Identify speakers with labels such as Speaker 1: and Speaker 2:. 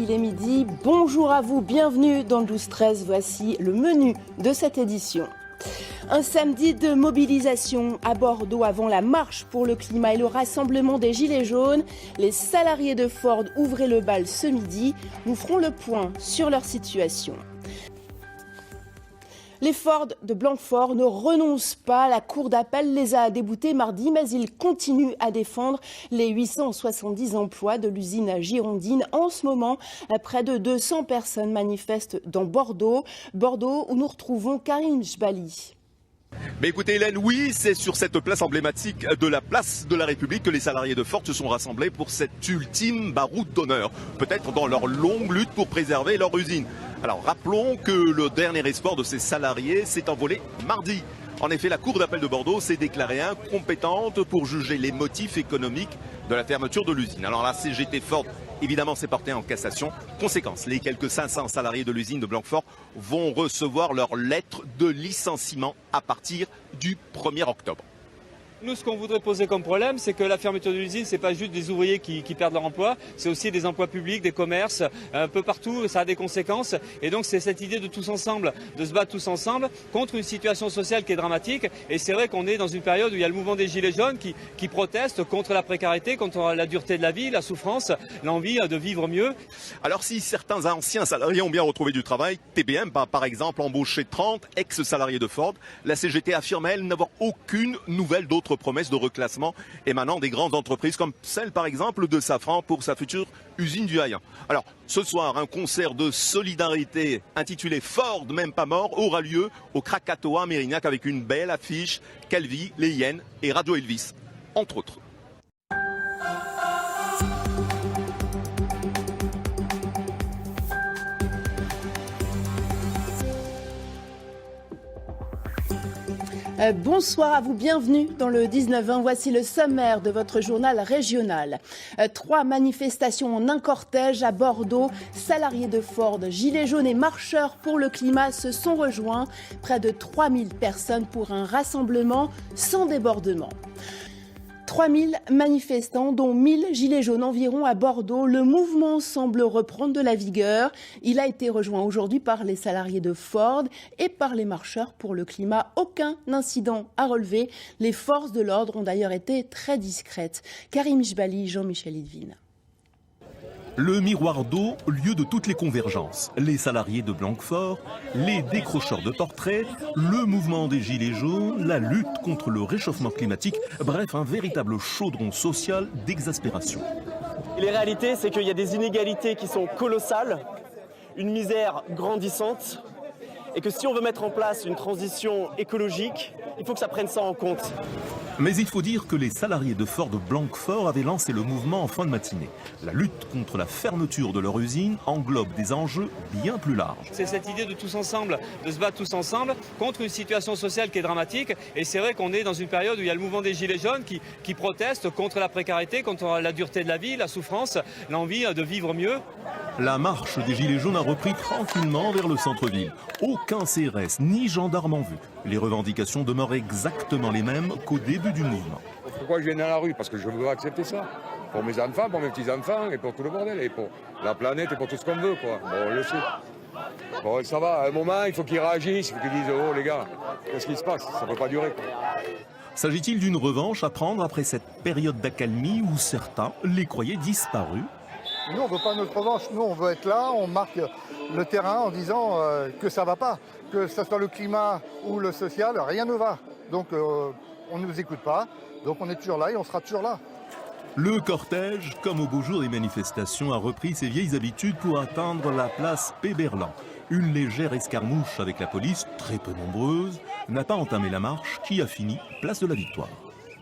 Speaker 1: il est midi. Bonjour à vous, bienvenue dans le 12-13. Voici le menu de cette édition. Un samedi de mobilisation à Bordeaux avant la marche pour le climat et le rassemblement des Gilets jaunes. Les salariés de Ford ouvraient le bal ce midi. Nous ferons le point sur leur situation. Les Ford de Blanquefort ne renoncent pas. La cour d'appel les a déboutés mardi, mais ils continuent à défendre les 870 emplois de l'usine girondine. En ce moment, près de 200 personnes manifestent dans Bordeaux. Bordeaux où nous retrouvons Karim Jbali.
Speaker 2: Mais écoutez Hélène, oui, c'est sur cette place emblématique de la place de la République que les salariés de Ford se sont rassemblés pour cette ultime baroud d'honneur, peut-être dans leur longue lutte pour préserver leur usine. Alors rappelons que le dernier espoir de ces salariés s'est envolé mardi. En effet, la Cour d'appel de Bordeaux s'est déclarée incompétente pour juger les motifs économiques de la fermeture de l'usine. Alors la CGT Ford, évidemment, s'est portée en cassation. Conséquence, les quelques 500 salariés de l'usine de Blanquefort vont recevoir leur lettre de licenciement à partir du 1er octobre.
Speaker 3: Nous, ce qu'on voudrait poser comme problème, c'est que la fermeture de l'usine, c'est pas juste des ouvriers qui perdent leur emploi, c'est aussi des emplois publics, des commerces, un peu partout, ça a des conséquences. Et donc, c'est cette idée de tous ensemble, de se battre tous ensemble contre une situation sociale qui est dramatique. Et c'est vrai qu'on est dans une période où il y a le mouvement des Gilets jaunes qui proteste contre la précarité, contre la dureté de la vie, la souffrance, l'envie de vivre mieux.
Speaker 2: Alors, si certains anciens salariés ont bien retrouvé du travail, TBM va par exemple embaucher 30 ex-salariés de Ford. La CGT affirme, elle, n'avoir aucune nouvelle d'autres promesses de reclassement émanant des grandes entreprises comme celle par exemple de Safran pour sa future usine du Haillan. Alors ce soir, un concert de solidarité intitulé Ford même pas mort aura lieu au Krakatoa à Mérignac avec une belle affiche, Calvi, les Hyènes et Radio Elvis, entre autres.
Speaker 1: Bonsoir à vous, bienvenue dans le 19-20. Voici le sommaire de votre journal régional. 3 manifestations en un cortège à Bordeaux. Salariés de Ford, Gilets jaunes et marcheurs pour le climat se sont rejoints. Près de 3000 personnes pour un rassemblement sans débordement. 3000 manifestants, dont 1000 gilets jaunes environ à Bordeaux. Le mouvement semble reprendre de la vigueur. Il a été rejoint aujourd'hui par les salariés de Ford et par les marcheurs pour le climat. Aucun incident à relever. Les forces de l'ordre ont d'ailleurs été très discrètes. Karim Jbali, Jean-Michel Idvin.
Speaker 4: Le miroir d'eau, lieu de toutes les convergences. Les salariés de Blanquefort, les décrocheurs de portraits, le mouvement des Gilets jaunes, la lutte contre le réchauffement climatique. Bref, un véritable chaudron social d'exaspération.
Speaker 5: Les réalités, c'est qu'il y a des inégalités qui sont colossales, une misère grandissante, et que si on veut mettre en place une transition écologique, il faut que ça prenne ça en compte.
Speaker 4: Mais il faut dire que les salariés de Ford Blanquefort avaient lancé le mouvement en fin de matinée. La lutte contre la fermeture de leur usine englobe des enjeux bien plus larges.
Speaker 3: C'est cette idée de tous ensemble, de se battre tous ensemble contre une situation sociale qui est dramatique. Et c'est vrai qu'on est dans une période où il y a le mouvement des Gilets jaunes qui proteste contre la précarité, contre la dureté de la vie, la souffrance, l'envie de vivre mieux.
Speaker 4: La marche des Gilets jaunes a repris tranquillement vers le centre-ville. Aucun CRS ni gendarme en vue. Les revendications demeurent exactement les mêmes qu'au début du mouvement.
Speaker 6: Pourquoi je viens dans la rue? Parce que je veux accepter ça. Pour mes enfants, pour mes petits-enfants et pour tout le bordel. Et pour la planète et pour tout ce qu'on veut, quoi. Bon, on le sait. Bon, ça va. À un moment, il faut qu'ils réagissent. Il faut qu'ils disent, oh les gars, qu'est-ce qui se passe? Ça ne peut pas durer, quoi.
Speaker 4: S'agit-il d'une revanche à prendre après cette période d'accalmie où certains les croyaient disparus?
Speaker 7: Nous, on ne veut pas notre revanche. Nous, on veut être là, on marque le terrain en disant que ça ne va pas. Que ce soit le climat ou le social, rien ne va. Donc, on ne nous écoute pas. Donc, on est toujours là et on sera toujours là.
Speaker 4: Le cortège, comme au beau jour des manifestations, a repris ses vieilles habitudes pour atteindre la place Péberlan. Une légère escarmouche avec la police, très peu nombreuse, n'a pas entamé la marche qui a fini place de la Victoire.